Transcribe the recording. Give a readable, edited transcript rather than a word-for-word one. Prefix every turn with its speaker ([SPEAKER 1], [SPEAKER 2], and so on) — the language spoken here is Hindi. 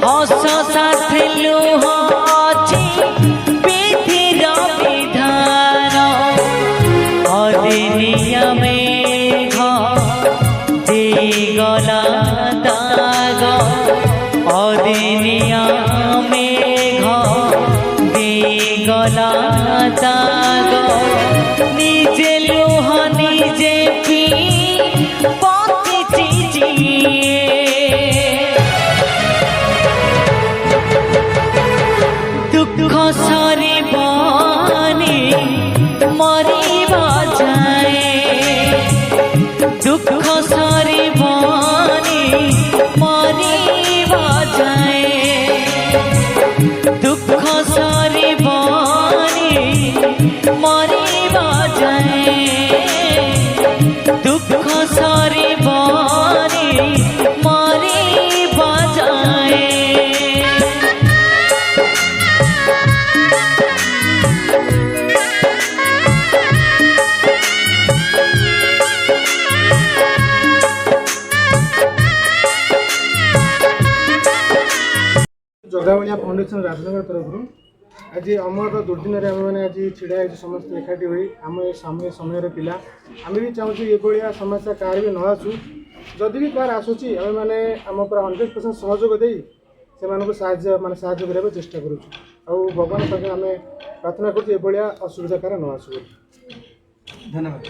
[SPEAKER 1] हस साथे लुह अछि विधिर विधान अदिनिया मेघ देगला दाग अदिनिया मेघ देगला दाग निजे लुह निजे पी पति जिए दुख सरिबनी मरिबा जाए दुख सरिबनी मरिबा जाए दुख सरिबनी मरिबा जाए दुख सरिबनी मरिबा जाए।
[SPEAKER 2] जगावलिया फाउंडेशन राजनगर तरफ आज अमर दुर्दिन आम मैंने आज छिड़ा समस्त एकाठी हुई आम समय पिला आम भी चाहूँ ये समस्या कार भी न आसू जदि भी कार आसूँ आम मैंने आम पूरा 100% सहयोग दे से माने साहाय्य करने चेष्टा करूँ आ भगवान पाखे आम प्रार्थना करूँ ये असुविधा कार न आसू। धन्यवाद।